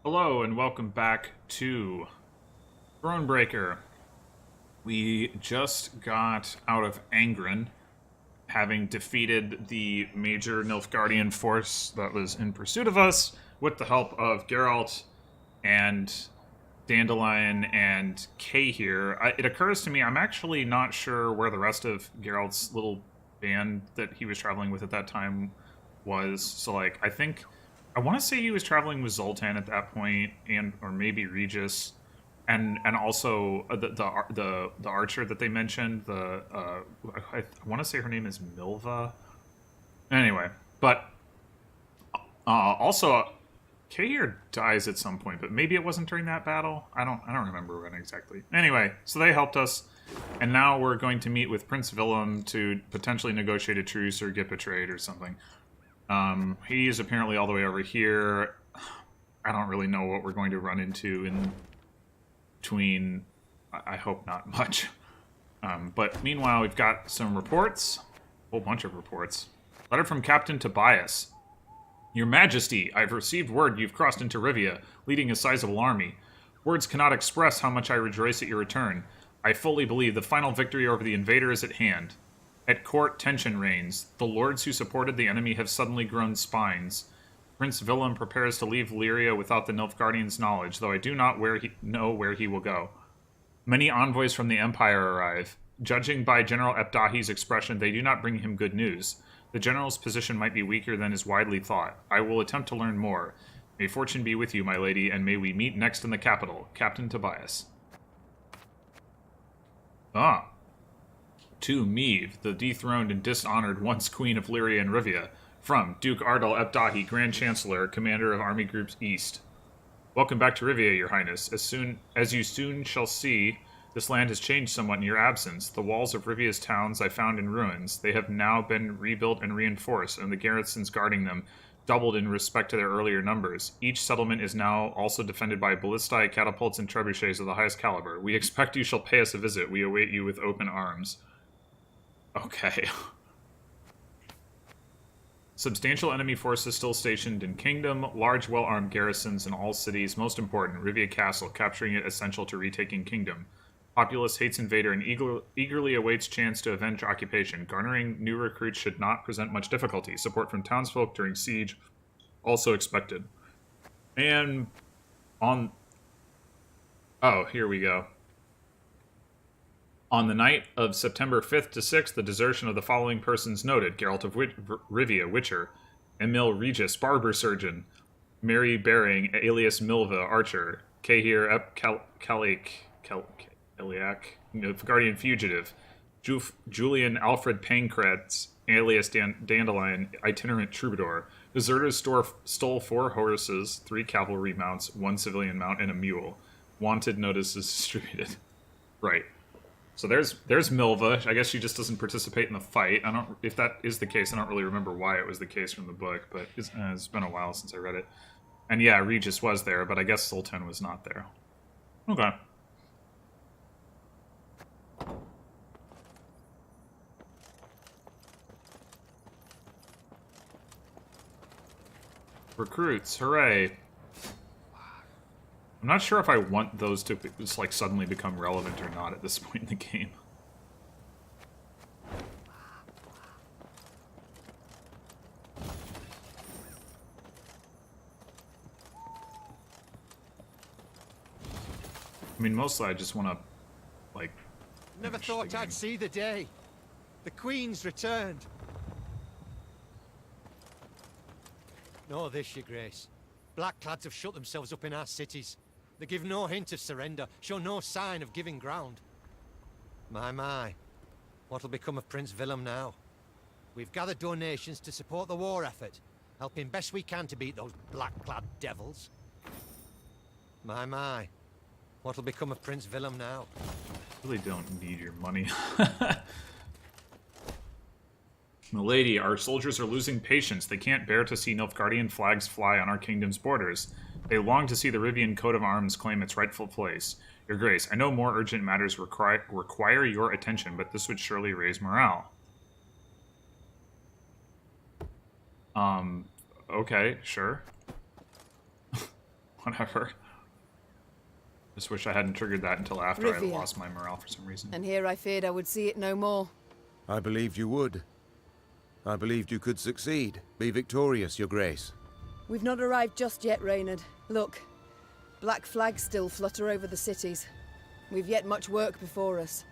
Hello and welcome back to Thronebreaker. We just got out of Angren, having defeated the major Nilfgaardian force that was in pursuit of us with the help of Geralt and Dandelion and Kay here. It occurs to me I'm actually not sure where the rest of Geralt's little band that he was traveling with at that time was. So, like, I want to say he was traveling with Zoltan at that point, and or maybe Regis, and also the archer that they mentioned. I want to say her name is Milva. Anyway, but also Kahir dies at some point, but maybe it wasn't during that battle. I don't remember when exactly. Anyway, so they helped us, and now we're going to meet with Prince Willem to potentially negotiate a truce or get betrayed or something. He's apparently all the way over here. I don't really know what we're going to run into in between. I hope not much. But meanwhile, we've got some reports. A whole bunch of reports. Letter from Captain Tobias. Your Majesty, I've received word you've crossed into Rivia, leading a sizable army. Words cannot express how much I rejoice at your return. I fully believe the final victory over the invader is at hand. At court, tension reigns. The lords who supported the enemy have suddenly grown spines. Prince Willem prepares to leave Lyria without the Nilfgaardians' knowledge, though I do not know where he will go. Many envoys from the Empire arrive. Judging by General Epdahi's expression, they do not bring him good news. The general's position might be weaker than is widely thought. I will attempt to learn more. May fortune be with you, my lady, and may we meet next in the capital. Captain Tobias. Ah. To Meve, the dethroned and dishonored once Queen of Lyria and Rivia, from Duke Ardal Epdahi, Grand Chancellor, Commander of Army Groups East. Welcome back to Rivia, Your Highness. As you soon shall see, this land has changed somewhat in your absence. The walls of Rivia's towns I found in ruins. They have now been rebuilt and reinforced, and the garrisons guarding them doubled in respect to their earlier numbers. Each settlement is now also defended by ballistae, catapults, and trebuchets of the highest caliber. We expect you shall pay us a visit. We await you with open arms. Okay. Substantial enemy forces still stationed in Kingdom, large well-armed garrisons in all cities, most important, Rivia Castle, capturing it essential to retaking Kingdom. Populace hates invader and eagerly awaits chance to avenge occupation. Garnering new recruits should not present much difficulty. Support from townsfolk during siege, also expected. And on... Oh, here we go. On the night of September 5th to 6th, the desertion of the following persons noted. Geralt of Rivia, Witcher. Emil Regis, Barber Surgeon. Mary Baring, alias Milva, Archer. Kahir Eliak, Guardian Fugitive. Julian Alfred Pancratz, alias Dandelion, Itinerant Troubadour. Deserters stole 4 horses, 3 cavalry mounts, 1 civilian mount, and a mule. Wanted notices distributed. Right. So there's Milva. I guess she just doesn't participate in the fight. If that is the case, I don't really remember why it was the case from the book, but it's been a while since I read it. And yeah, Regis was there, but I guess Sultan was not there. Okay. Recruits, hooray. I'm not sure if I want those to just, like, suddenly become relevant or not at this point in the game. I mean, mostly I just want to, like... Never thought I'd see the day. The Queen's returned. Know this, Your Grace. Blackclads have shut themselves up in our cities. They give no hint of surrender, show no sign of giving ground. My. What'll become of Prince Willem now? We've gathered donations to support the war effort, helping best we can to beat those black-clad devils. My. What'll become of Prince Willem now? Really don't need your money. Milady, our soldiers are losing patience. They can't bear to see Nilfgaardian flags fly on our kingdom's borders. They long to see the Rivian coat of arms claim its rightful place. Your Grace, I know more urgent matters require your attention, but this would surely raise morale. Okay, sure. whatever. Just wish I hadn't triggered that until after I Rivia. lost my morale for some reason. And here I feared I would see it no more. I believed you would. I believed you could succeed. Be victorious, Your Grace. We've not arrived just yet, Reynard. Look, black flags still flutter over the cities. We've yet much work before us.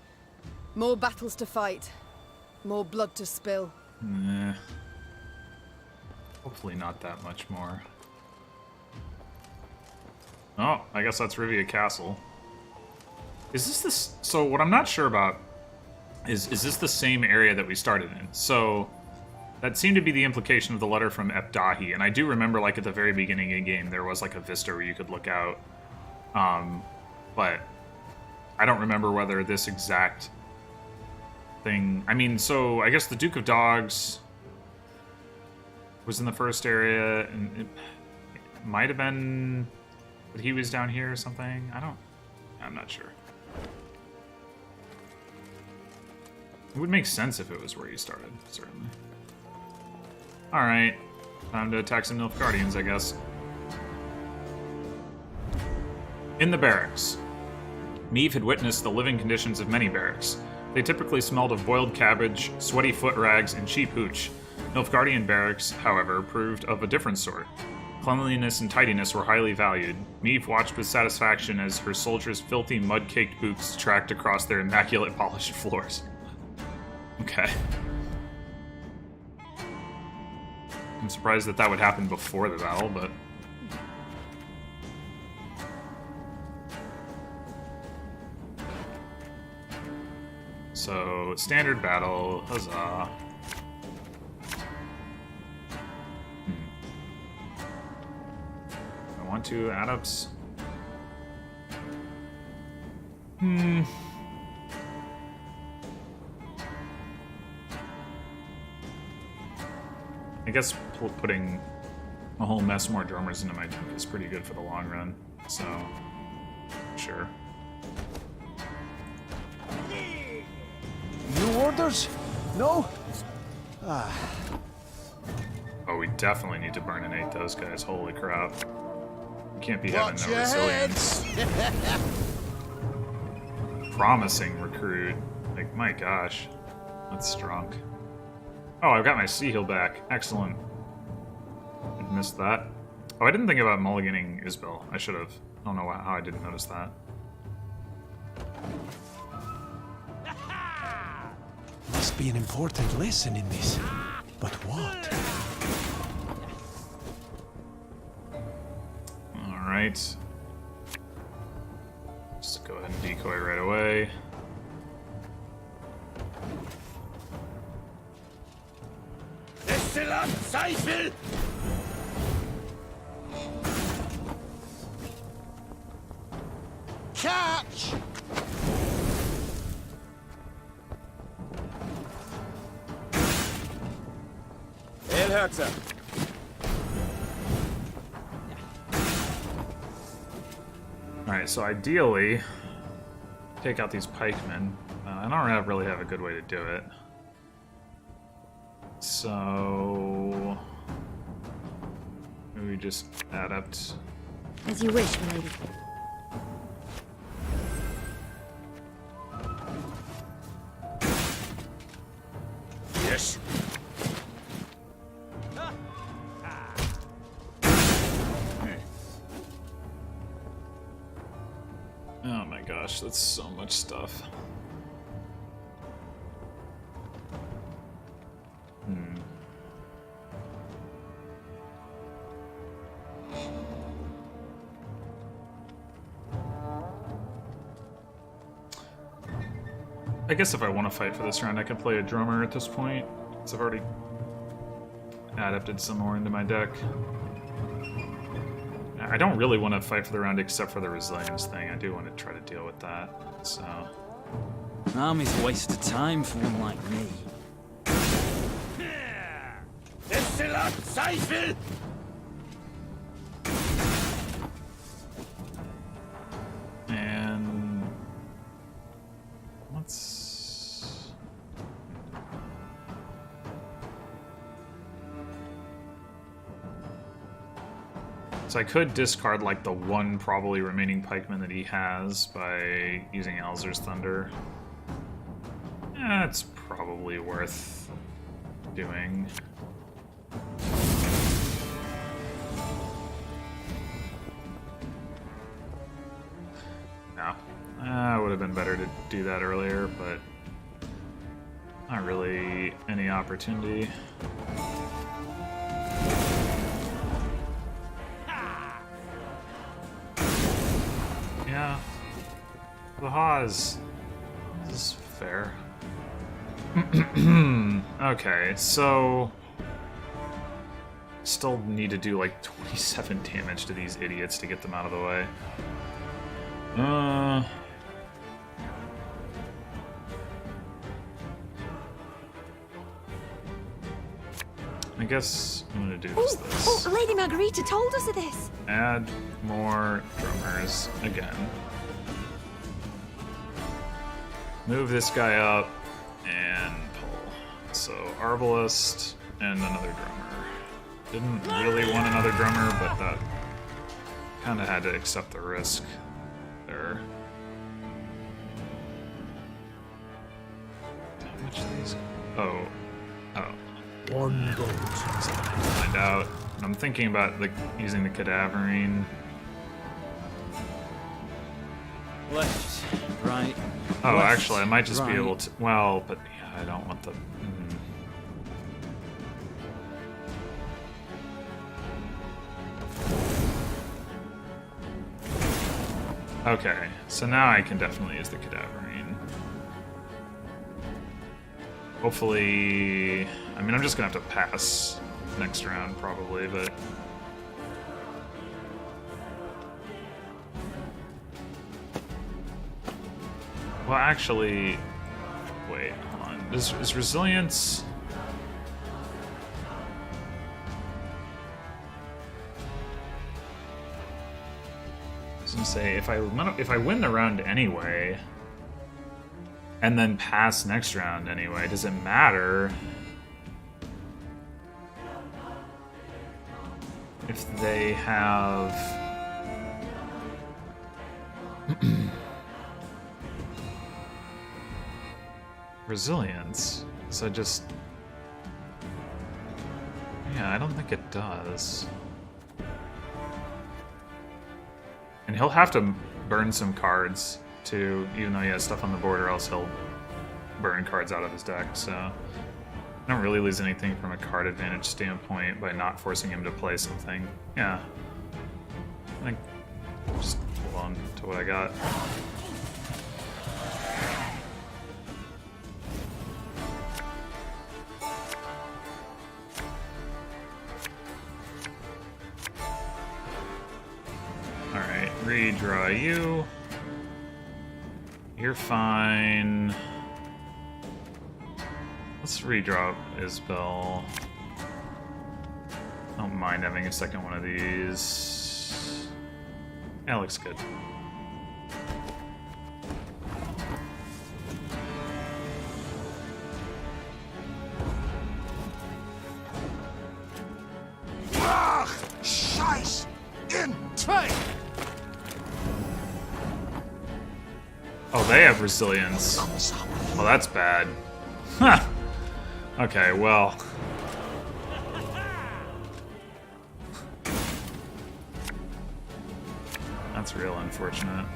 More battles to fight. More blood to spill. Nah. Hopefully not that much more. Oh, I guess that's Rivia Castle. Is this so what I'm not sure about is this the same area that we started in? So that seemed to be the implication of the letter from Epdahi, and I do remember, like, at the very beginning of the game, there was, like, a vista where you could look out. But I don't remember whether this exact thing... I mean, so I guess the Duke of Dogs was in the first area, and it might have been that he was down here or something. I'm not sure. It would make sense if it was where you started, certainly. Alright, time to attack some Nilfgaardians, I guess. In the barracks. Meve had witnessed the living conditions of many barracks. They typically smelled of boiled cabbage, sweaty foot rags, and cheap hooch. Nilfgaardian barracks, however, proved of a different sort. Cleanliness and tidiness were highly valued. Meve watched with satisfaction as her soldiers' filthy, mud-caked boots tracked across their immaculate polished floors. Okay. I'm surprised that would happen before the battle, but... So, standard battle, huzzah. I want to add-ups. I guess putting a whole mess more drummers into my deck is pretty good for the long run, so sure. New orders? No? Oh, we definitely need to burninate those guys. Holy crap. We can't be having no resilience. Promising recruit. Like, my gosh. That's strong. Oh, I've got my sea heal back. Excellent. I missed that. Oh, I didn't think about mulliganing Isbel. I should have. I don't know how I didn't notice that. Must be an important lesson in this. But what? Alright. Just go ahead and decoy right away. Catch! Elherzer. Alright, so ideally, take out these pikemen. I don't really have a good way to do it. So... maybe we just adapt. As you wish, milady. Yes. Oh my gosh, that's so much stuff. I guess if I want to fight for this round, I can play a drummer at this point, because I've already adapted some more into my deck. I don't really want to fight for the round except for the resilience thing. I do want to try to deal with that, so... Army's a waste of time for one like me. And... let's... So I could discard like the one probably remaining pikeman that he has by using Alzur's Thunder. That's probably worth doing. No. Would have been better to do that earlier, but not really any opportunity. Yeah. The Haas. This is fair. Okay, so still need to do like 27 damage to these idiots to get them out of the way. I guess I'm gonna do this. Oh, Lady Margarita told us of this. Add more drummers again. Move this guy up and pull. So Arbalest and another drummer. Didn't really want another drummer, but that kind of had to accept the risk there. How much are these? Oh. One gold. Find out. I'm thinking about using the Cadaverine. Left, right. Oh, left, actually, I might just be right. able to. Well, but yeah, I don't want the. Okay, so now I can definitely use the Cadaverine. Hopefully, I mean, I'm just gonna have to pass next round probably, but. Well, actually, wait, hold on. Is resilience? I was gonna say if I win the round anyway, and then pass next round anyway, does it matter if they have? Resilience. So just... Yeah, I don't think it does. And he'll have to burn some cards, too, even though he has stuff on the board, or else he'll burn cards out of his deck, so... I don't really lose anything from a card advantage standpoint by not forcing him to play something. Yeah. I think... Just hold on to what I got. Redraw you. You're fine. Let's redraw Isbell. Don't mind having a second one of these. Yeah, looks good. Scheiß in Tank! Oh, they have resilience. Well, that's bad. Huh. Okay, well. That's real unfortunate.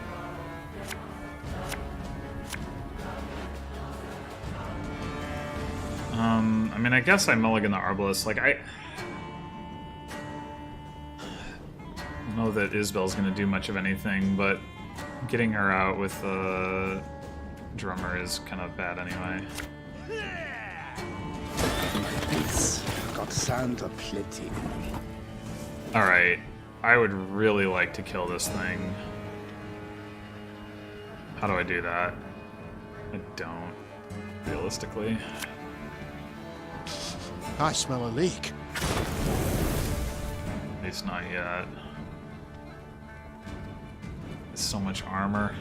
I mean, I guess I mulligan the Arbalest. Like, I don't know that Isbell's gonna do much of anything, but getting her out with the drummer is kind of bad anyway. It's got sand aplenty. Alright, I would really like to kill this thing. How do I do that? I don't, realistically. I smell a leak. At least not yet. So much armor.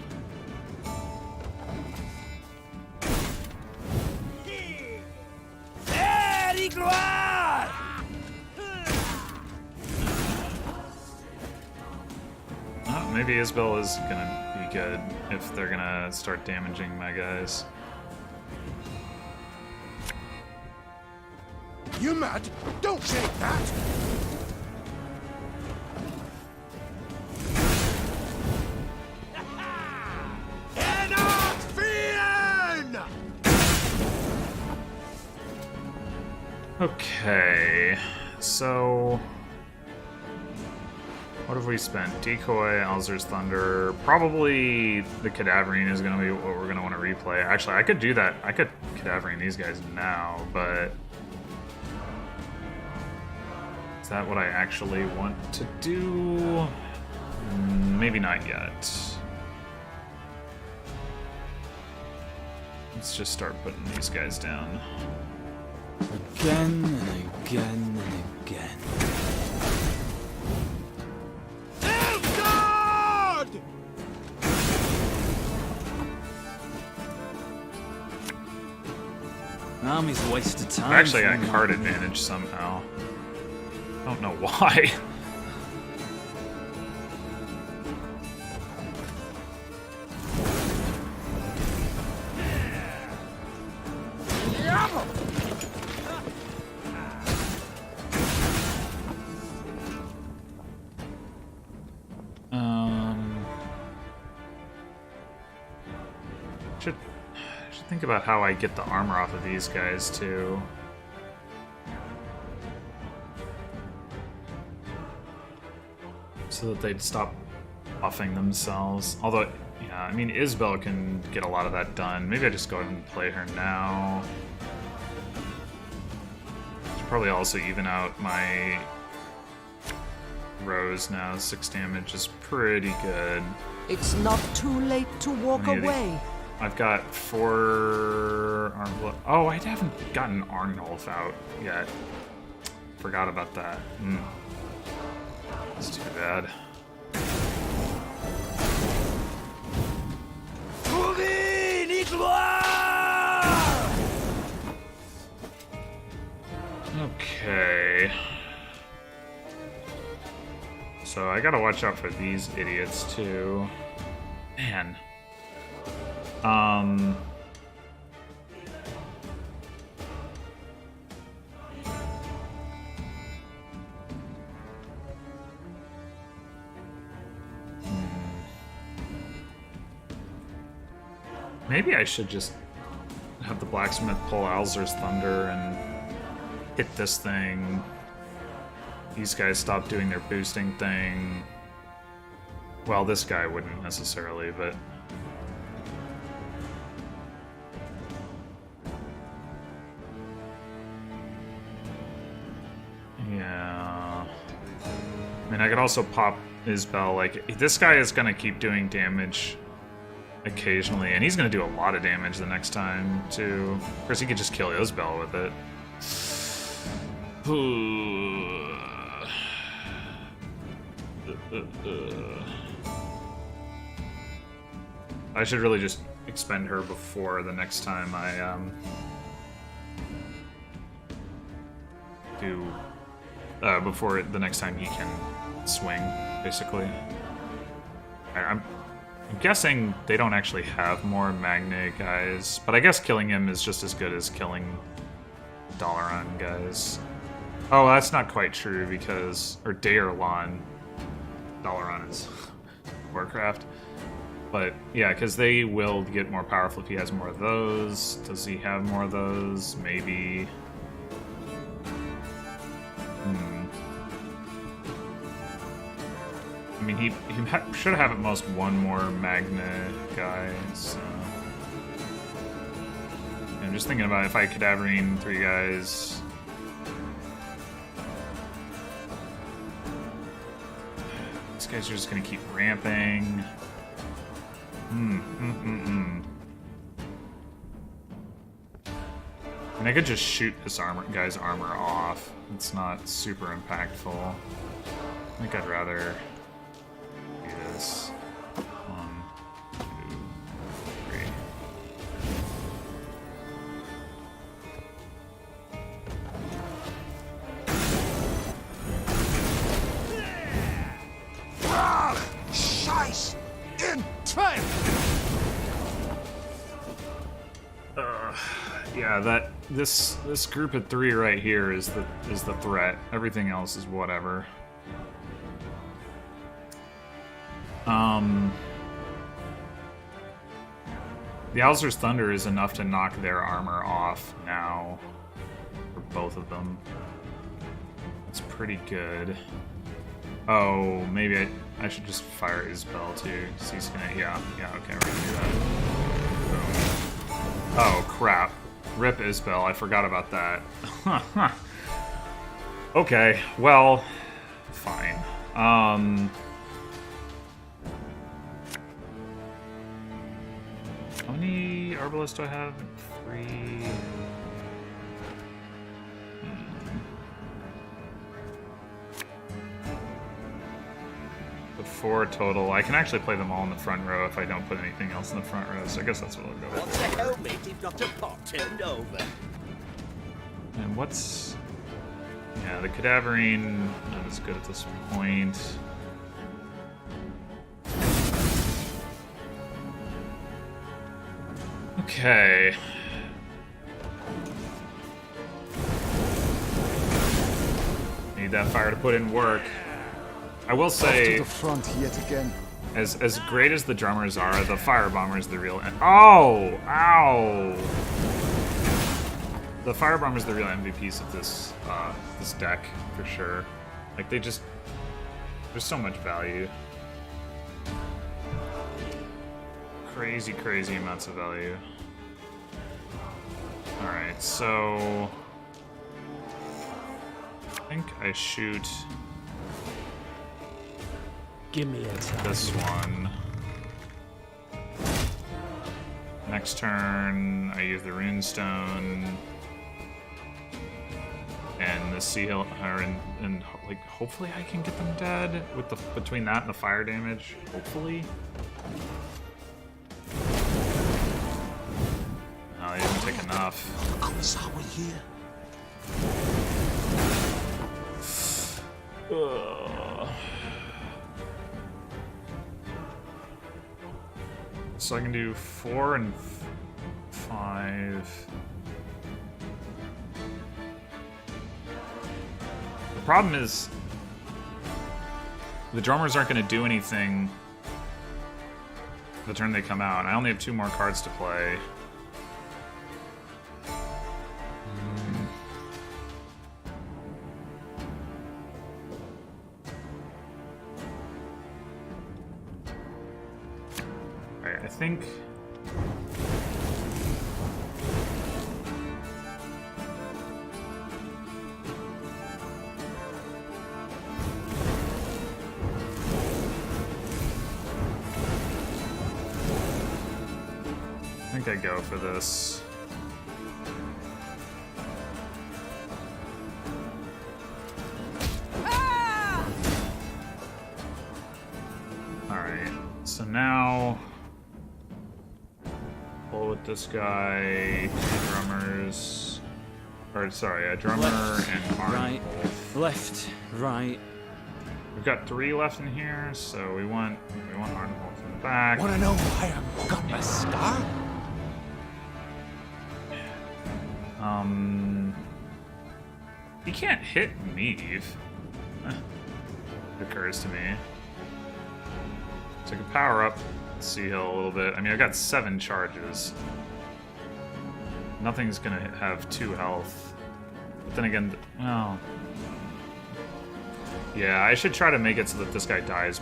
maybe Isabel is gonna be good if they're gonna start damaging my guys. You mad? Don't shake that! Okay, so what have we spent? Decoy, Alzur's Thunder. Probably the Cadaverine is going to be what we're going to want to replay. Actually, I could do that. I could Cadaverine these guys now, but is that what I actually want to do? Maybe not yet. Let's just start putting these guys down. Again and again and again. God! Army's a waste of time. I actually for got me. card advantage somehow. I don't know why. Should think about how I get the armor off of these guys too. So that they'd stop buffing themselves. Although, yeah, I mean, Isabel can get a lot of that done. Maybe I just go ahead and play her now. Should probably also even out my Rose now. 6 damage is pretty good. It's not too late to walk How many of these- away. I've got 4 Arnulf. Oh, I haven't gotten Arnulf out yet. Forgot about that. That's too bad. Okay. So I gotta watch out for these idiots too. Man. Maybe I should just have the blacksmith pull Alzur's Thunder and hit this thing. These guys stop doing their boosting thing. Well, this guy wouldn't necessarily, but... yeah... I mean, I could also pop Isabel. Like, this guy is gonna keep doing damage occasionally, and he's gonna do a lot of damage the next time, too. Of course, he could just kill Isabel with it. I should really just expend her before the next time I before the next time he can swing, basically. I'm guessing they don't actually have more Magna guys, but I guess killing him is just as good as killing Dalaran guys. Oh, that's not quite true because... or Daerlon. Dalaran is Warcraft. But, yeah, because they will get more powerful if he has more of those. Does he have more of those? Maybe. I mean, he should have at most one more Magna guy, so... I'm just thinking about if I Cadaverine 3 guys... These guys are just gonna keep ramping. I mean, I could just shoot this guy's armor off. It's not super impactful. I think I'd rather do this. 1, 2, 3. Shite! Scheiß in Trent! Yeah, this group of 3 right here is the threat. Everything else is whatever. The Owlser's Thunder is enough to knock their armor off now. For both of them. That's pretty good. Oh, maybe I should just fire Isabel too. So he's gonna, yeah, okay, we're gonna do that. Boom. Oh, crap. Rip Isabel, I forgot about that. Okay, well, fine. How many Arbalists do I have? 3. But 4 total. I can actually play them all in the front row if I don't put anything else in the front row, so I guess that's what I'll go with. What the hell, mate? You've got a pot turned over. And what's... Yeah, the Cadaverine, not as good at this point. Okay. Need that fire to put in work. I will say, To the front yet again. as great as the drummers are, the fire bomber's the real. Oh, ow! The fire bomber's the real MVPs of this this deck for sure. Like there's so much value. Crazy amounts of value. All right, so I think I shoot. Give me a time. This one. Next turn, I use the Runestone and the Sea Hill, and like hopefully I can get them dead with the between that and the fire damage. Hopefully. No, they didn't take enough. Our here. Ugh. So I can do 4 and 5. The problem is the drummers aren't going to do anything the turn they come out. I only have 2 more cards to play. Alright, I think... I go for this. Alright, so now pull with this guy, 2 drummers. Or sorry, a drummer Left, and Arm right, Wolf. left, right. We've got 3 left in here, so we want Arm Wolf in the back. Wanna know why I'm got my scar? He can't hit Neve. Occurs to me. So I can power up Sea Hill a little bit. I mean, I've got 7 charges. Nothing's gonna have 2 health. But then again, well... Yeah, I should try to make it so that this guy dies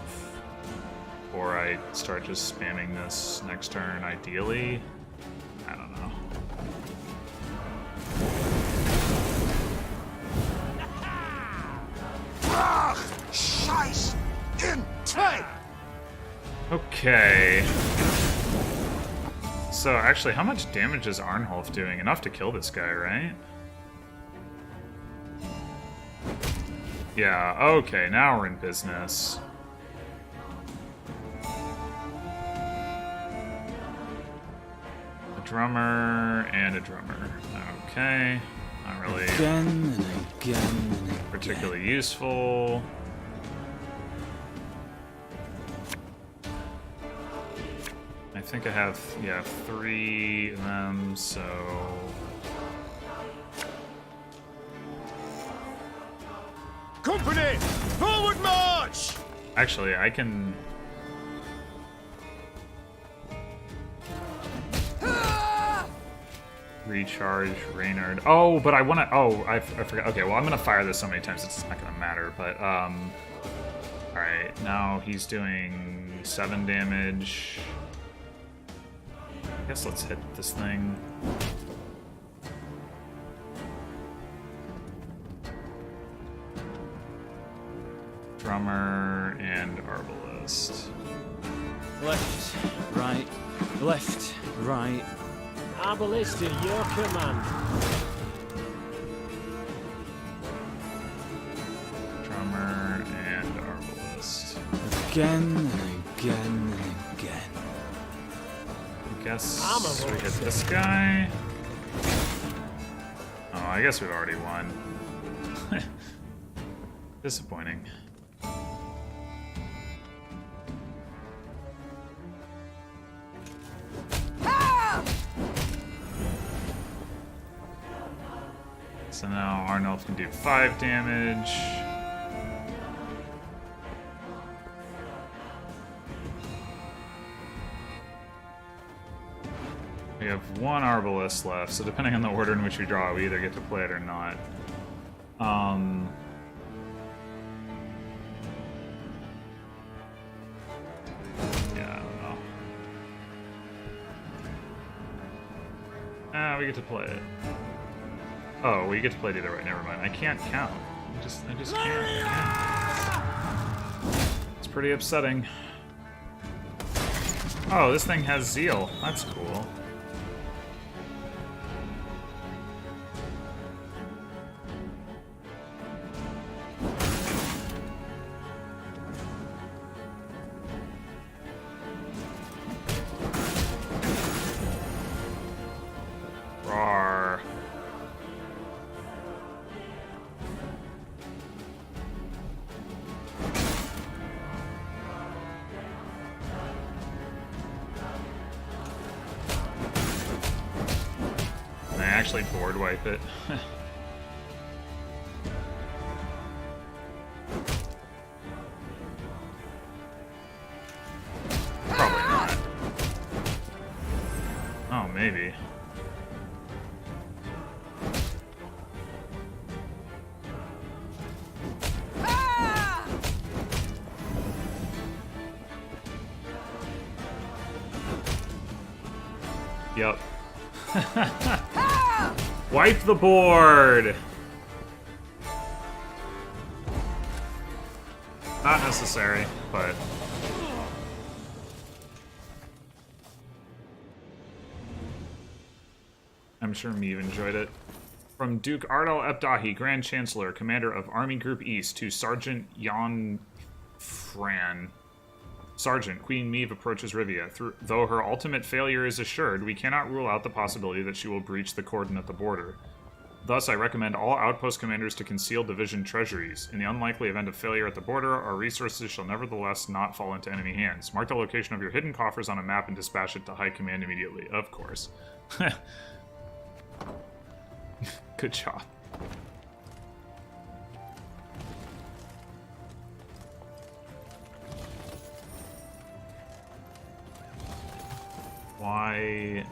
before I start just spamming this next turn, ideally. I don't know. Ach, Scheiß in Trent! Okay. So, actually, how much damage is Arnholf doing? Enough to kill this guy, right? Yeah, okay, now we're in business. A drummer and a drummer. Okay. Not really Again and again and again. particularly useful. think I have, yeah, 3 of them, so... Company! Forward march! Actually, I can... Recharge Reynard. Oh, but I want to... Oh, I forgot. Okay, well, I'm going to fire this so many times it's not going to matter, but... Alright, now he's doing 7 damage. I guess let's hit this thing. Drummer and Arbalist. Left, right, left, right. Arbalist at your command. Drummer and Arbalist. Again and again and again. I guess we hit this guy. Oh, I guess we've already won. Disappointing. So now Arnulf can do 5 damage. We have 1 Arbalist left, so depending on the order in which we draw, we either get to play it or not. Yeah, I don't know. Ah, we get to play it. Oh, we get to play it either way. Never mind. I can't count. I just can't. It's pretty upsetting. Oh, this thing has Zeal. That's cool. Rawr. Can I actually board wipe it? Probably not. Oh, maybe. Yep. Wipe the board! Not necessary, but... I'm sure Meave enjoyed it. From Duke Ardal Epdahi, Grand Chancellor, Commander of Army Group East, to Sergeant Jan Fran. Sergeant, Queen Meave approaches Rivia. Though her ultimate failure is assured, we cannot rule out the possibility that she will breach the cordon at the border. Thus, I recommend all outpost commanders to conceal division treasuries. In the unlikely event of failure at the border, our resources shall nevertheless not fall into enemy hands. Mark the location of your hidden coffers on a map and dispatch it to High Command immediately. Of course. Good job. Why...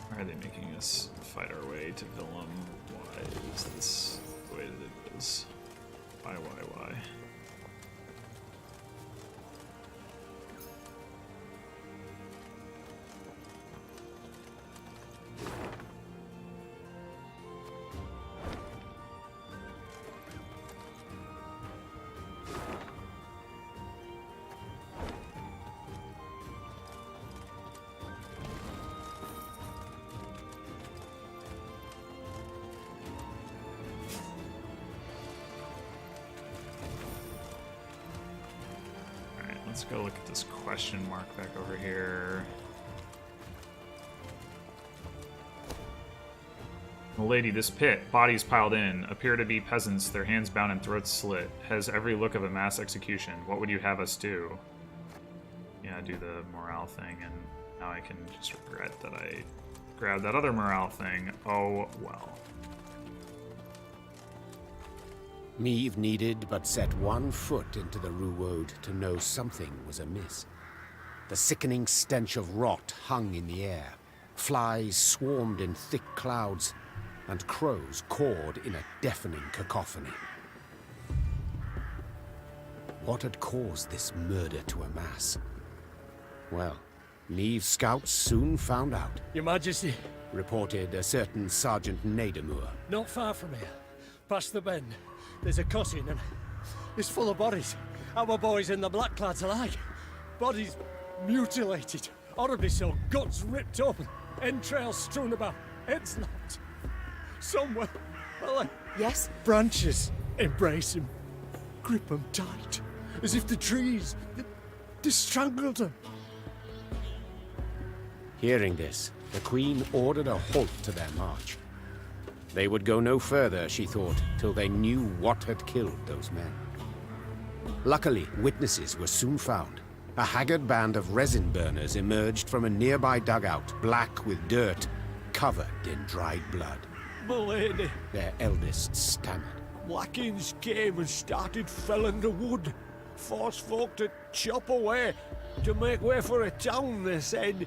why are they making us fight our way to Willem? Why is this the way that it is? Why? Let's go look at this question mark back over here. Milady, this pit, bodies piled in, appear to be peasants, their hands bound and throats slit. Has every look of a mass execution. What would you have us do? Yeah, do the morale thing, and now I can just regret that I grabbed that other morale thing. Oh, well. Meve needed but set one foot into the Ruwode to know something was amiss. The sickening stench of rot hung in the air. Flies swarmed in thick clouds, and crows cawed in a deafening cacophony. What had caused this murder to amass? Well, Meve's scouts soon found out. Your Majesty, Reported a certain Sergeant Nadamur. not far from here, past the bend, there's a cutting and it's full of bodies. Our boys and the Blackclads alike. Bodies mutilated, horribly so, guts ripped open, entrails strewn about, heads lopped. Somewhere, well, Yes? branches embrace him, grip him tight, as if the trees, they strangled him. Hearing this, the Queen ordered a halt to their march. They would go no further, she thought, till they knew what had killed those men. Luckily, witnesses were soon found. A haggard band of resin burners emerged from a nearby dugout, black with dirt, covered in dried blood. Milady, Their eldest stammered. Blackins came and started felling the wood. Forced folk to chop away, to make way for a town, they said.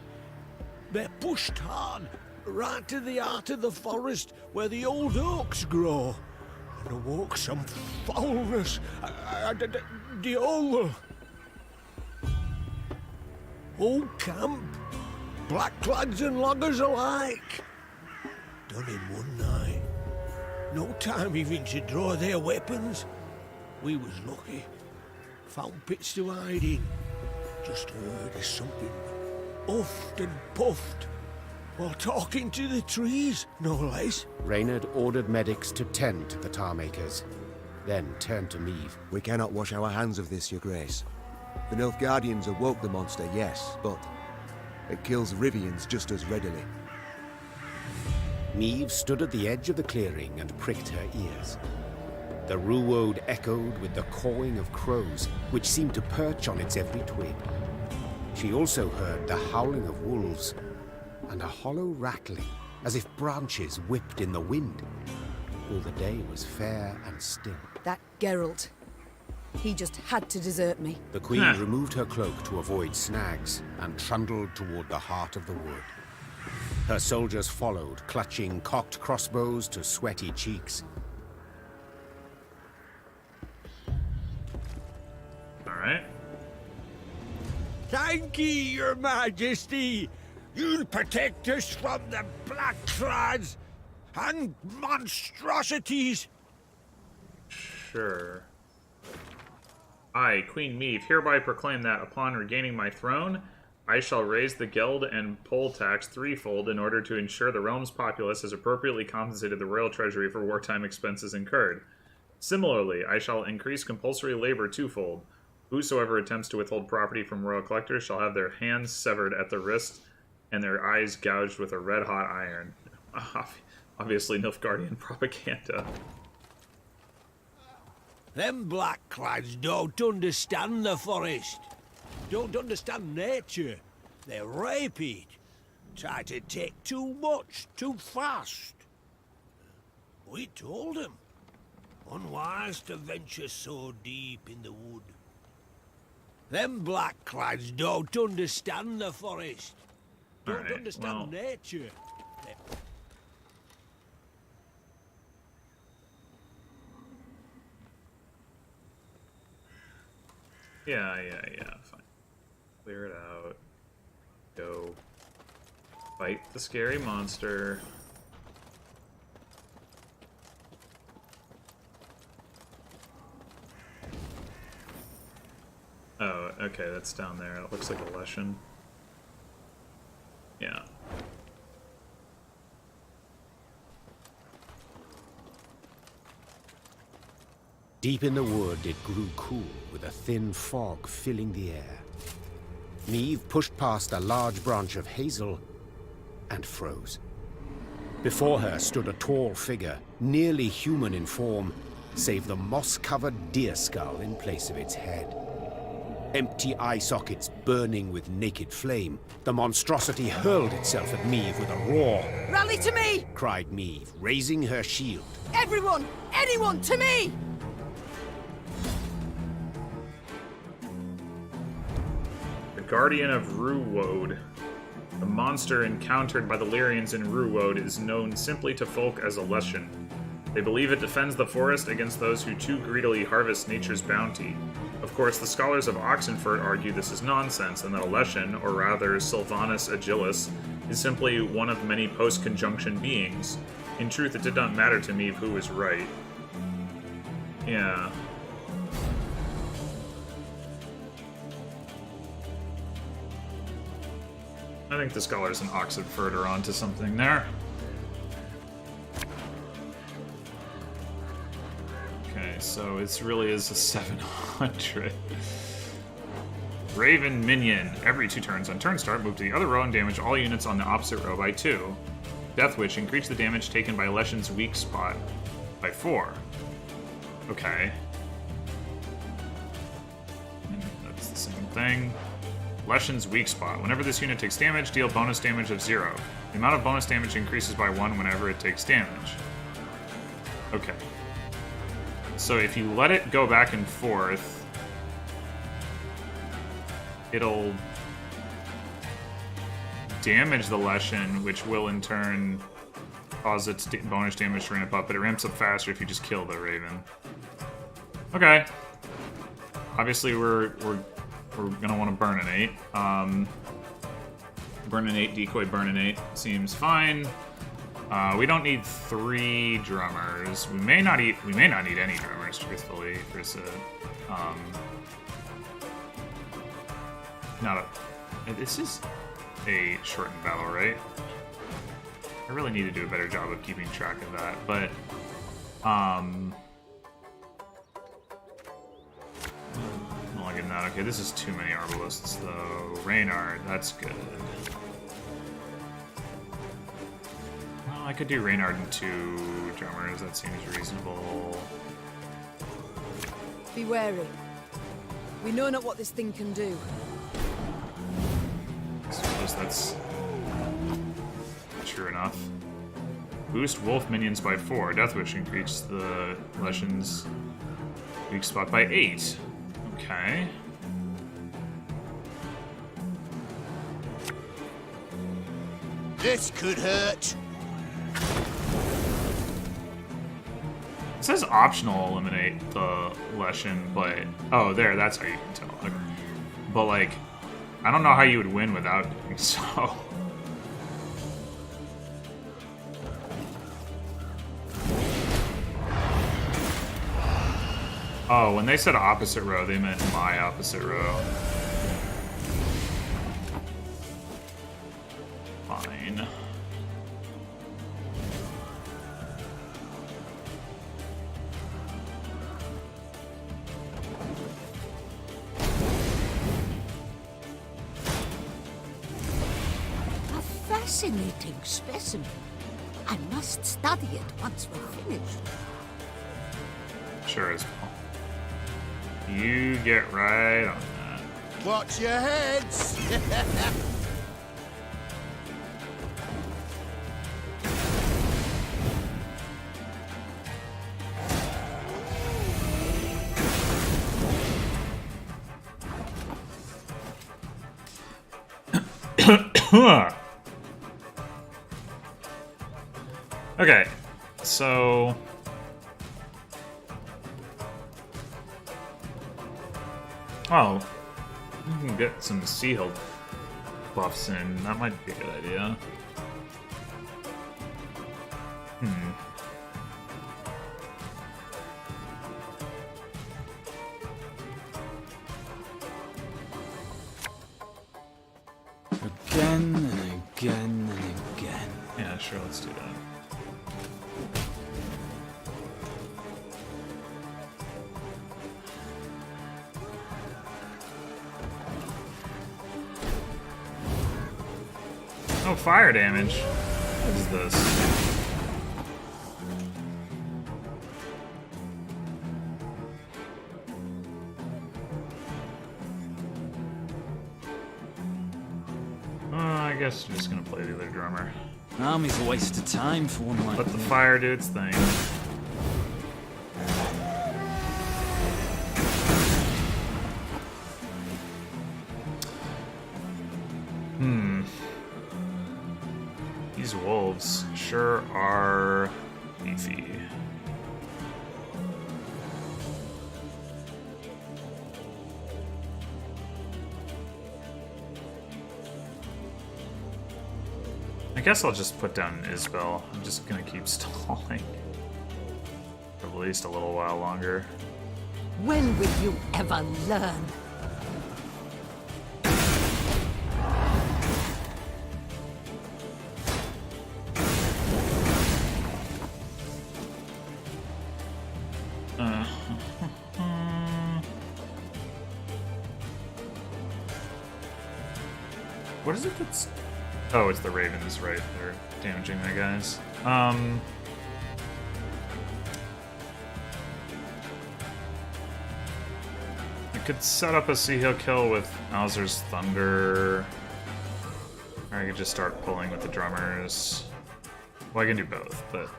They pushed hard, right to the heart of the forest where the old oaks grow, and awoke some foulness. The whole camp, blackclads and loggers alike. Done in one night. No time even to draw their weapons. We was lucky. Found pits to hide in. Just heard of something huffed and puffed while talking to the trees, no less. Reynard ordered medics to tend to the tar makers, then turned to Meve. We cannot wash our hands of this, Your Grace. The Nilfgaardians awoke the monster, yes, but it kills Rivians just as readily. Meve stood at the edge of the clearing and pricked her ears. The Ruwode echoed with the cawing of crows, which seemed to perch on its every twig. She also heard the howling of wolves and a hollow rattling, as if branches whipped in the wind. All the day was fair and still. That Geralt. He just had to desert me. The Queen removed her cloak to avoid snags and trundled toward the heart of the wood. Her soldiers followed, clutching cocked crossbows to sweaty cheeks. All right. Thank ye, your majesty. You'll protect us from the blackclads and monstrosities. Sure. I, Queen Meve, hereby proclaim that upon regaining my throne, I shall raise the geld and poll tax threefold in order to ensure the realm's populace has appropriately compensated the royal treasury for wartime expenses incurred. Similarly, I shall increase compulsory labor twofold. Whosoever attempts to withhold property from royal collectors shall have their hands severed at the wrist and their eyes gouged with a red-hot iron. Obviously, Nilfgaardian propaganda. Them blackclads don't understand the forest. Don't understand nature. They rape it. Try to take too much, too fast. We told them. Unwise to venture so deep in the wood. Them blackclads don't understand the forest. Don't understand nature. Yeah, fine. Clear it out. Go fight the scary monster. Oh, okay, that's down there. It looks like a Leshen. Yeah. Deep in the wood, it grew cool, with a thin fog filling the air. Meve pushed past a large branch of hazel and froze. Before her stood a tall figure, nearly human in form, save the moss-covered deer skull in place of its head. Empty eye sockets burning with naked flame, the monstrosity hurled itself at Meve with a roar. Rally to me! Cried Meve, raising her shield. Everyone! Anyone, to me! The Guardian of Ruwode. The monster encountered by the Lyrians in Ruwode is known simply to folk as a Leshen. They believe it defends the forest against those who too greedily harvest nature's bounty. Of course, the scholars of Oxenfurt argue this is nonsense, and that a Leshen, or rather Sylvanus Agilis, is simply one of many post-conjunction beings. In truth, it did not matter to me who was right. Yeah. I think the scholars in Oxenfurt are onto something there. Okay, so it really is a 700. Raven Minion. Every 2 turns on turn start, move to the other row and damage all units on the opposite row by 2. Death Witch. Increase the damage taken by Leshen's weak spot by 4. Okay. And that's the same thing. Leshen's weak spot. Whenever this unit takes damage, deal bonus damage of 0. The amount of bonus damage increases by 1 whenever it takes damage. Okay. So if you let it go back and forth, it'll damage the Leshen, which will in turn cause its bonus damage to ramp up, but it ramps up faster if you just kill the Raven. Okay. Obviously, we're gonna want to burn an 8. Burn an 8, decoy burn an 8 seems fine. We don't need 3 drummers. We may not need any drummers, truthfully. There's this is a shortened battle, right? I really need to do a better job of keeping track of that, but Again, not okay. This is too many arbalists, though. Reynard, that's good. Well, I could do Reynard and 2 drummers. That seems reasonable. Be wary. We know not what this thing can do. I suppose that's true enough. Boost wolf minions by 4. Death Wish increase the Leshen's weak spot by 8. Okay. This could hurt. It says optional eliminate the Leshen, but oh, there, that's how you can tell. Okay. But like, I don't know how you would win without doing so. Oh, when they said opposite row, they meant my opposite row. Fine. A fascinating specimen. I must study it once we're finished. Sure as well. You get right on that. Watch your heads! Okay, so oh, we can get some Sea-Hill buffs in. That might be a good idea. Again and again and again. Yeah, sure, let's do that. Oh, fire damage. What is this? I guess I'm just gonna play the other drummer. Army's a waste of time for one like Let the me. fire do its thing. These wolves sure are beefy. I guess I'll just put down Isbel. I'm just gonna keep stalling. For at least a little while longer. When will you ever learn? What is it that's... Oh, it's the ravens, right? They're damaging my guys. I could set up a Sea Hill kill with Mauser's Thunder. Or I could just start pulling with the drummers. Well, I can do both, but...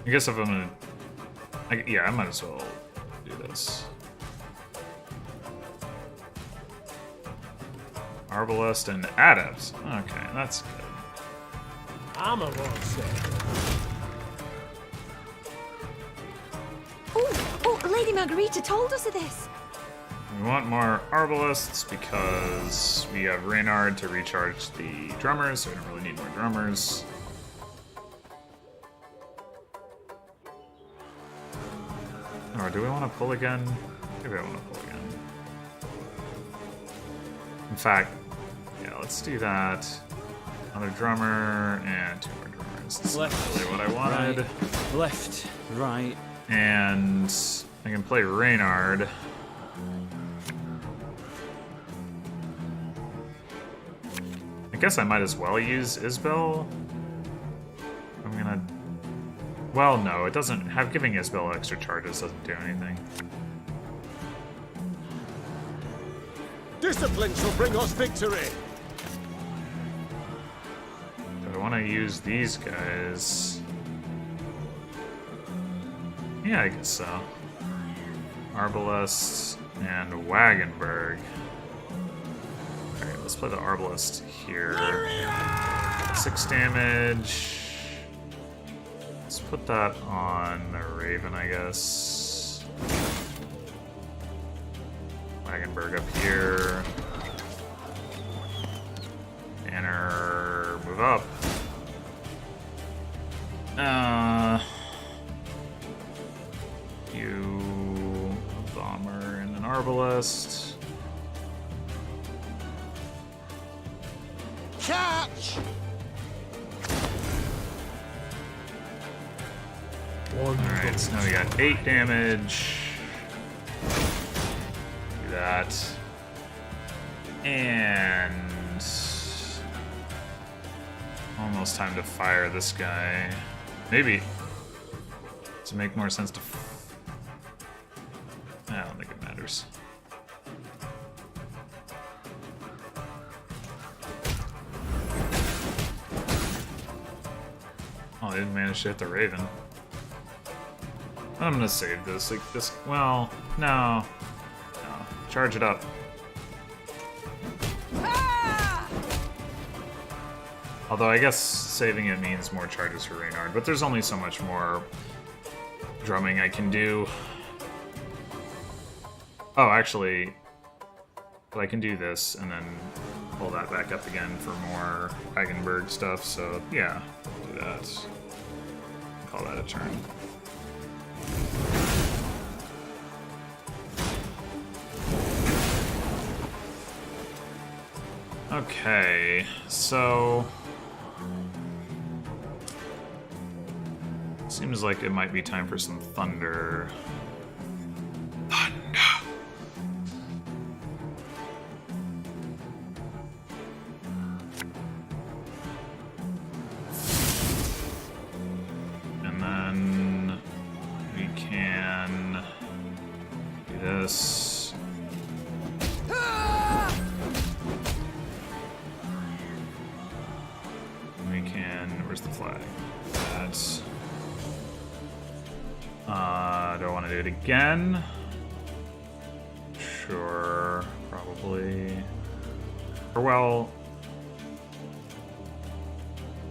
I guess if I'm gonna... yeah, I might as well do this. Arbalest and Adepts. Okay, that's good. I'm a wrong set. Oh, Lady Margarita told us of this. We want more Arbalests because we have Reynard to recharge the drummers, so we don't really need more drummers. Or do we want to pull again? Maybe I want to pull again. In fact, yeah, let's do that. Another drummer and 2 more drummers. That's Left, really what I wanted. Right, left, right. And I can play Reynard. I guess I might as well use Isbel. I'm gonna... Well, no, it doesn't... Giving Isbel extra charges doesn't do anything. Discipline shall bring us victory. Do I want to use these guys? Yeah, I guess so. Arbalest and Wagenberg. Alright, let's play the Arbalest here. 6 damage. Let's put that on the Raven, I guess. Wagenberg up here. Banner, move up. You, a bomber, and an arbalest. Catch! Alright, so now we got 8 damage. Do that. And almost time to fire this guy. Maybe to make more sense to... I don't think it matters. Oh, I didn't manage to hit the Raven. I'm gonna save this. Like this. Well, no. No. Charge it up. Although I guess saving it means more charges for Reynard, but there's only so much more drumming I can do. Oh, actually, I can do this and then pull that back up again for more Wagenberg stuff. So yeah, do that. Call that a turn. Okay, so seems like it might be time for some thunder. Thunder. this. We can. Where's the flag? That's. Do I want to do it again? Sure, probably. Or well.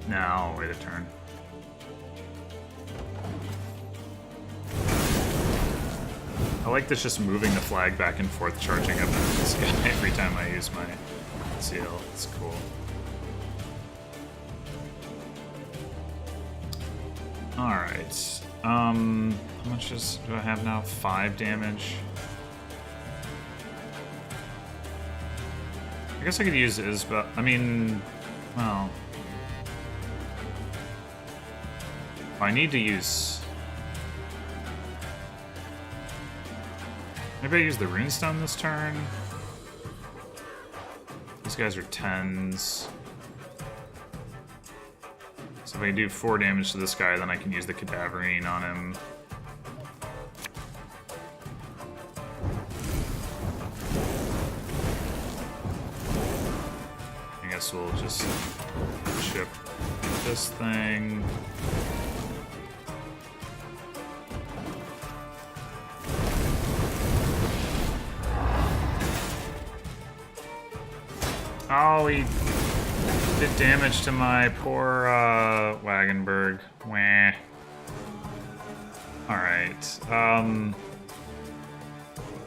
No, wait a turn. I like this just moving the flag back and forth, charging up this guy every time I use my seal. It's cool. Alright. How much do I have now? 5 damage. I guess I could use Isbel. I mean, well. I need to use. Maybe I use the runestone this turn. These guys are 10s. So if I do 4 damage to this guy, then I can use the cadaverine on him. I guess we'll just chip this thing. Oh, he did damage to my poor Wagenberg. Wah. Alright.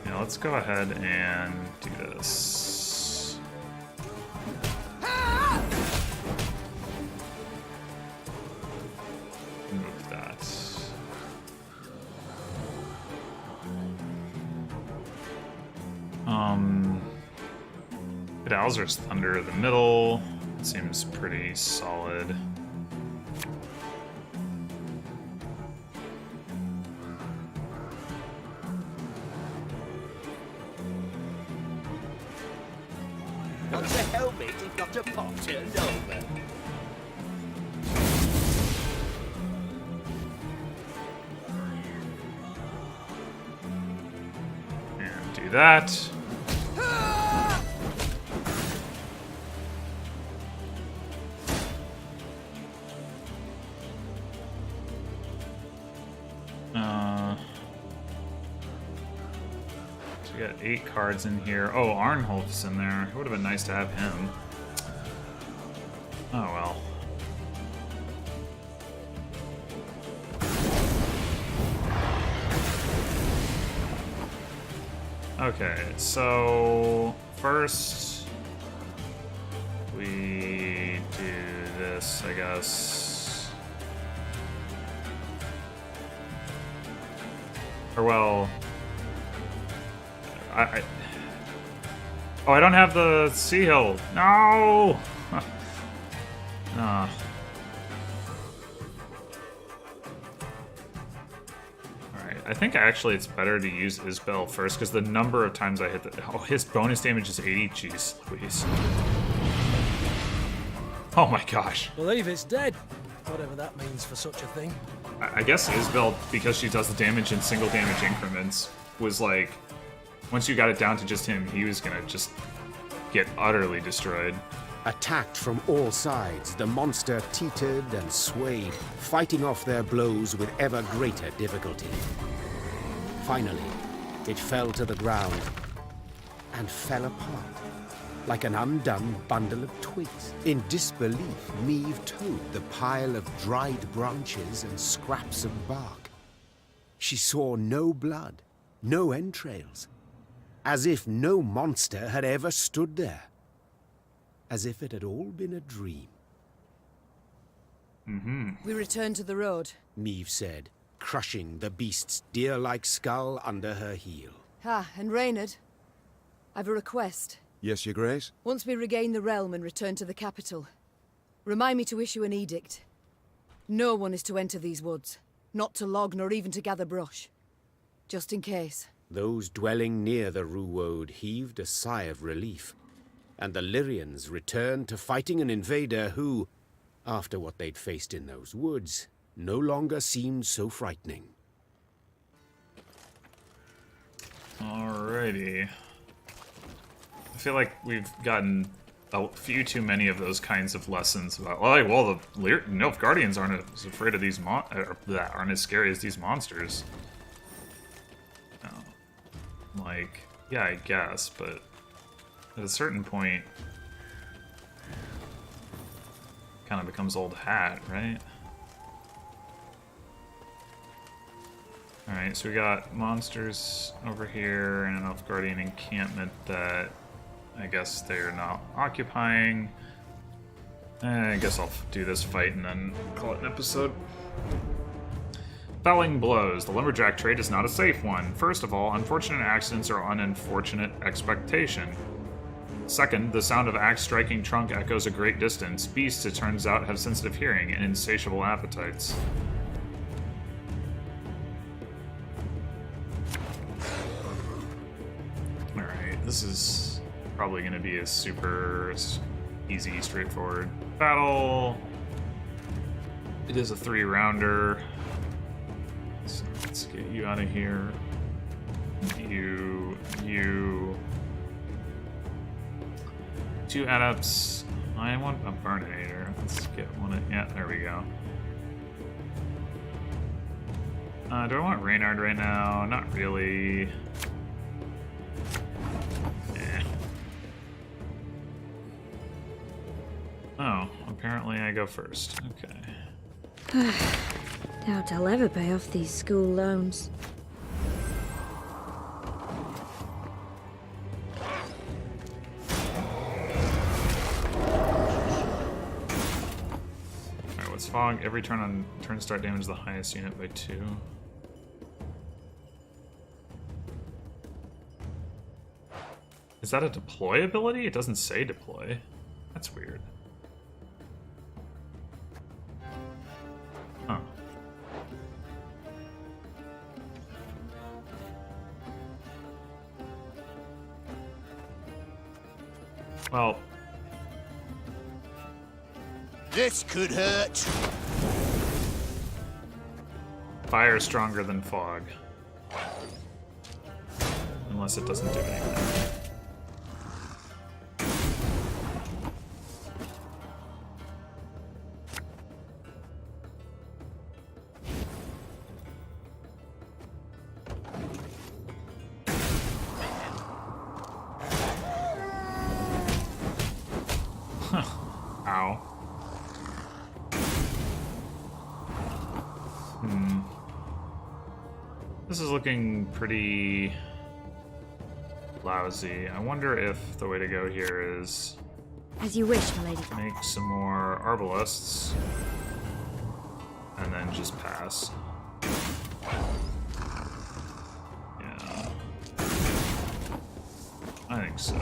Yeah, let's go ahead and do this. Move that. Bowser's Thunder in the middle. Seems pretty solid. Not the helmet if Dr. Pot turned over. And do that. So we got 8 cards in here. Oh, Arnholf's in there. It would have been nice to have him. Oh well. Okay, so first we do this, I guess. Or well, oh, I don't have the Sea Hill. No. Ah. Alright, I think actually it's better to use Isbel first, because the number of times I hit the... Oh, his bonus damage is 80. Jeez, please. Oh my gosh. Believe it's dead. Whatever that means for such a thing. I guess Isbel, because she does the damage in single damage increments, was like... Once you got it down to just him, he was gonna just get utterly destroyed. Attacked from all sides, the monster teetered and swayed, fighting off their blows with ever greater difficulty. Finally, it fell to the ground and fell apart, like an undone bundle of twigs. In disbelief, Meve towed the pile of dried branches and scraps of bark. She saw no blood, no entrails, as if no monster had ever stood there. As if it had all been a dream. We return to the road. Meve said, crushing the beast's deer-like skull under her heel. Ah, and Reynard, I've a request. Yes, Your Grace? Once we regain the realm and return to the capital, remind me to issue an edict. No one is to enter these woods, not to log nor even to gather brush. Just in case. Those dwelling near the Ruwode heaved a sigh of relief, and the Lyrians returned to fighting an invader who, after what they'd faced in those woods, no longer seemed so frightening. All feel like we've gotten a few too many of those kinds of lessons about, like, well, the Nilfgaardians aren't as afraid of these aren't as scary as these monsters. No. Like, yeah, I guess, but at a certain point, kind of becomes old hat, right? Alright, so we got monsters over here and an Nilfgaardian encampment that I guess they're not occupying. I guess I'll do this fight and then call it an episode. Felling blows. The lumberjack trade is not a safe one. First of all, unfortunate accidents are an unfortunate expectation. Second, the sound of axe striking trunk echoes a great distance. Beasts, it turns out, have sensitive hearing and insatiable appetites. Alright, this is probably going to be a super easy, straightforward battle. It is a 3-rounder. So let's get you out of here. You. 2 adepts. I want a Burninator. Let's get one. Yeah, there we go. Do I want Reynard right now? Not really. Oh, apparently I go first. Okay. Doubt I'll ever pay off these school loans. Alright, what's fog? Every turn start damage the highest unit by 2. Is that a deploy ability? It doesn't say deploy. That's weird. Huh. Well, this could hurt. fire is stronger than fog. Unless it doesn't do anything. Ow. This is looking pretty lousy. I wonder if the way to go here is... As you wish, my lady. Make some more arbalists. And then just pass. Yeah. I think so.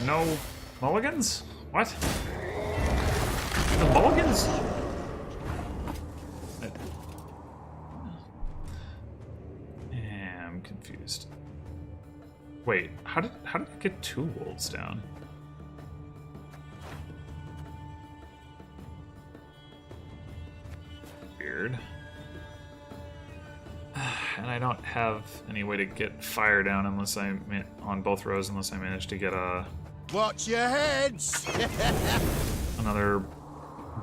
No mulligans? What? The mulligans? I'm confused. Wait, how did I get 2 wolves down? Weird. And I don't have any way to get fire down unless on both rows unless I manage to get a... Watch your heads! another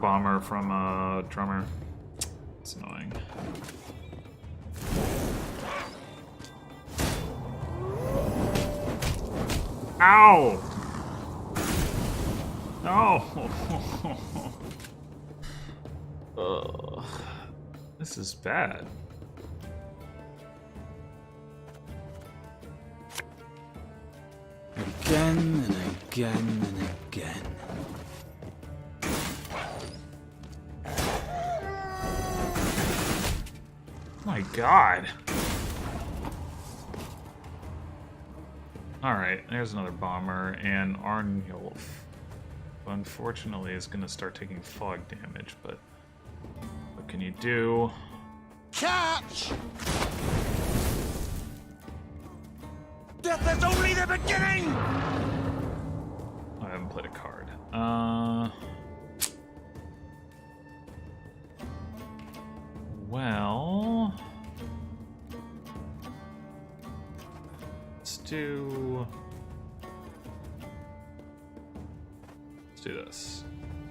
bomber from a drummer. It's annoying. Ow! No! Ugh. This is bad. Again and again and again. My God. Alright, there's another bomber, and Arnulf, unfortunately, is going to start taking fog damage, but what can you do? Catch! Death is only the beginning! haven't played a card. Well, let's do this.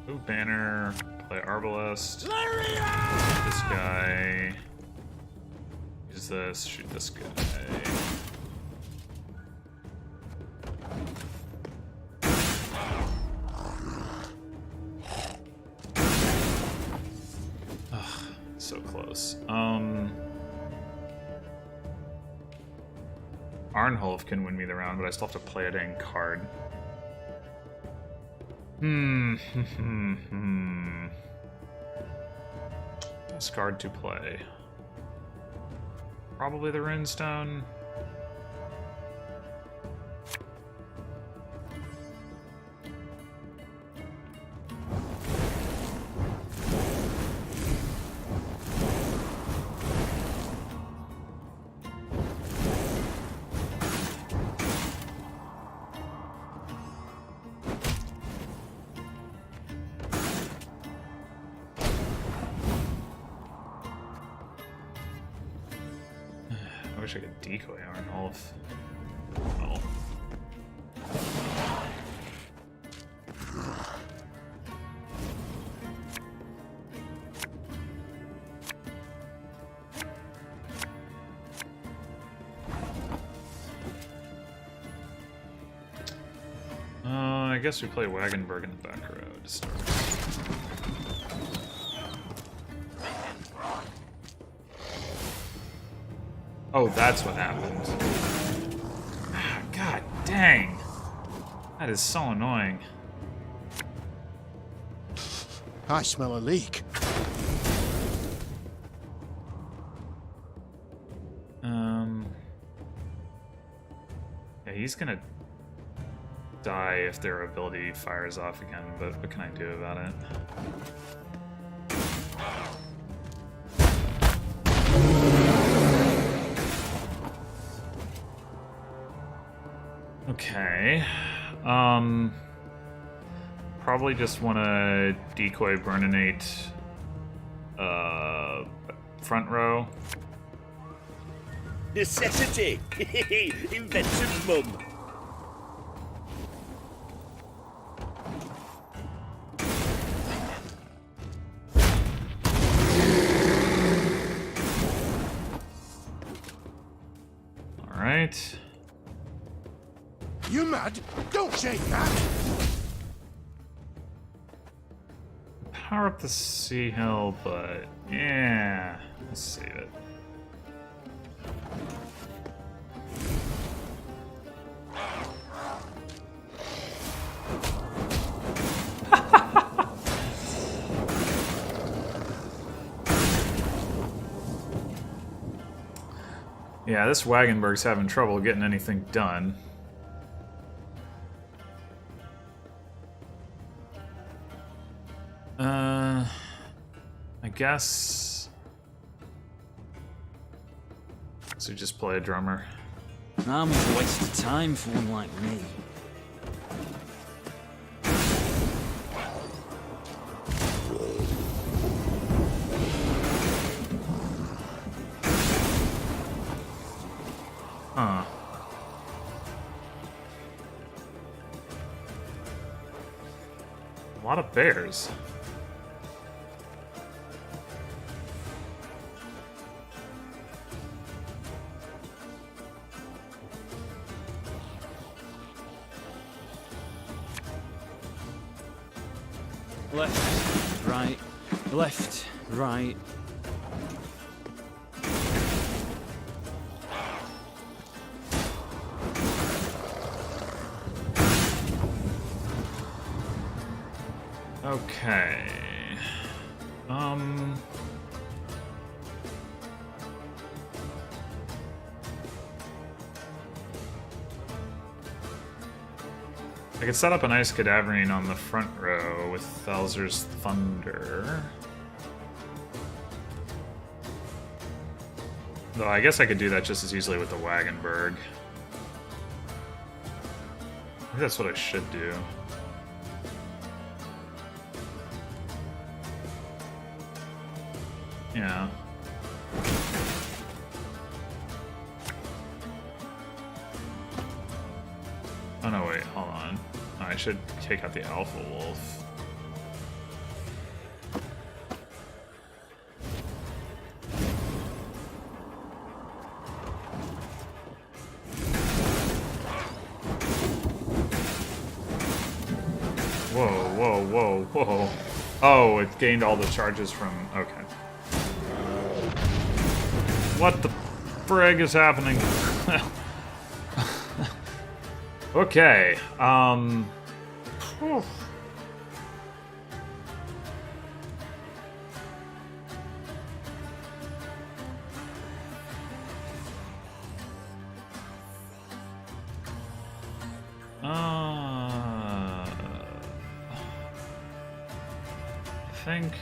Move banner, play Arbalest. Lyria! This guy. Use this, shoot this guy. So close. Arnholf can win me the round, but I still have to play a dang card. Best card to play. Probably the Runestone. I wish I could decoy Arnholf. Oh. I guess we play Wagenberg in the back row to start. Oh, that's what happened. Ah, God dang. That is so annoying. I smell a leak. Yeah, he's gonna die if their ability fires off again, but what can I do about it? Okay. Probably just want to decoy Burninate front row. Necessity! Invented mum! Alright. You mad? Don't shake that! Power up the Sea Hill, but yeah, let's save it. Yeah, this Wagenberg's having trouble getting anything done. I guess... So just play a drummer. Army's a waste of time for one like me. Huh. A lot of bears. Left, right, left, right. Okay. I could set up an Ice Cadaverine on the front row with Thalzur's Thunder. Though I guess I could do that just as easily with the Wagenberg. I think that's what I should do. Yeah. Oh no, wait, hold on. I should take out the alpha wolf. Whoa, whoa, whoa, whoa. Oh, it gained all the charges from... Okay. What the frig is happening? Okay, whew. I think...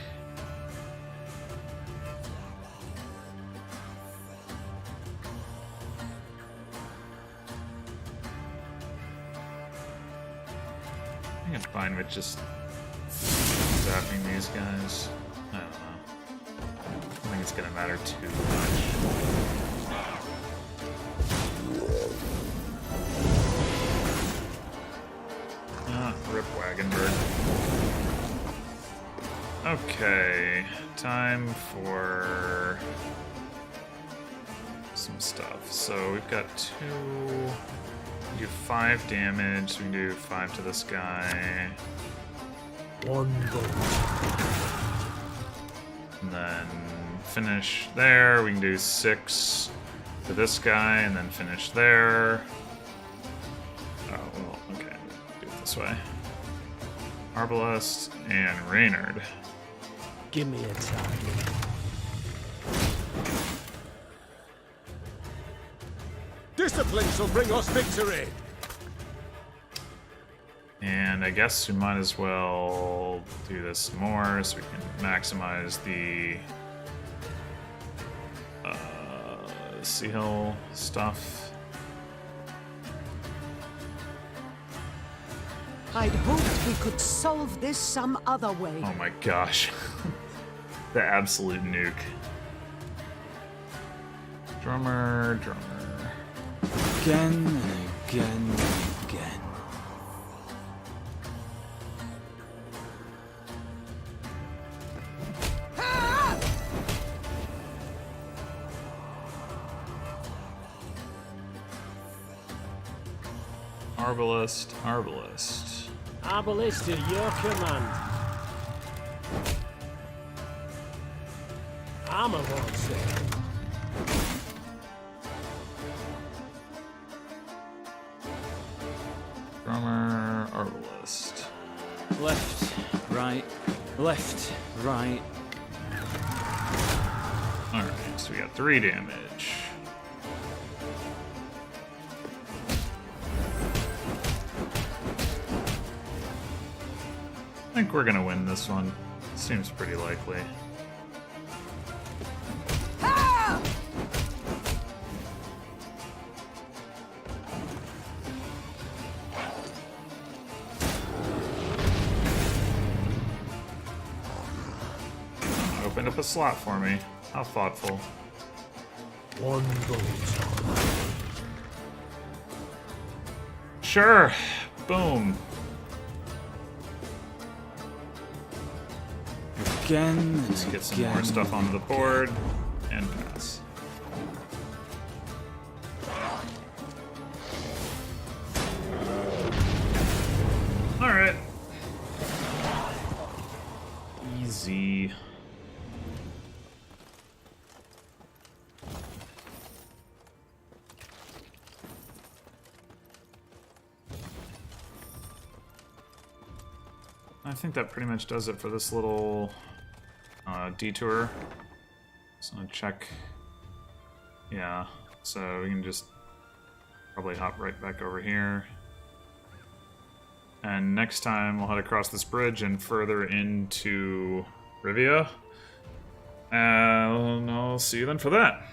I think it's fine with just zapping these guys. I don't know. I don't think it's gonna matter too much. Rip Wagenberg. Okay, time for some stuff. So we've got 2. We do 5 damage, so we can do 5 to this guy. 1 vote. And then finish there. We can do 6 to this guy, and then finish there. Oh, well, okay. Do it this way. Arbalest and Reynard. Give me a target. Discipline shall bring us victory. And I guess we might as well do this some more so we can maximize the Sea Hill stuff. I'd hoped we could solve this some other way. Oh my gosh. The absolute nuke. Drummer. Again and again and again. Arbalest. Arbalest at your command. Armor wants it. Drummer, Arbalest. Left, right, left, right. Alright, so we got 3 damage. I think we're gonna win this one. Seems pretty likely. Opened up a slot for me. How thoughtful. 1 vote. Sure. Boom. Again Let's and get some again more stuff and onto the board and pass. Alright. Easy. I think that pretty much does it for this little detour. Just gonna check. Yeah, so we can just probably hop right back over here. And next time we'll head across this bridge and further into Rivia. And I'll see you then for that.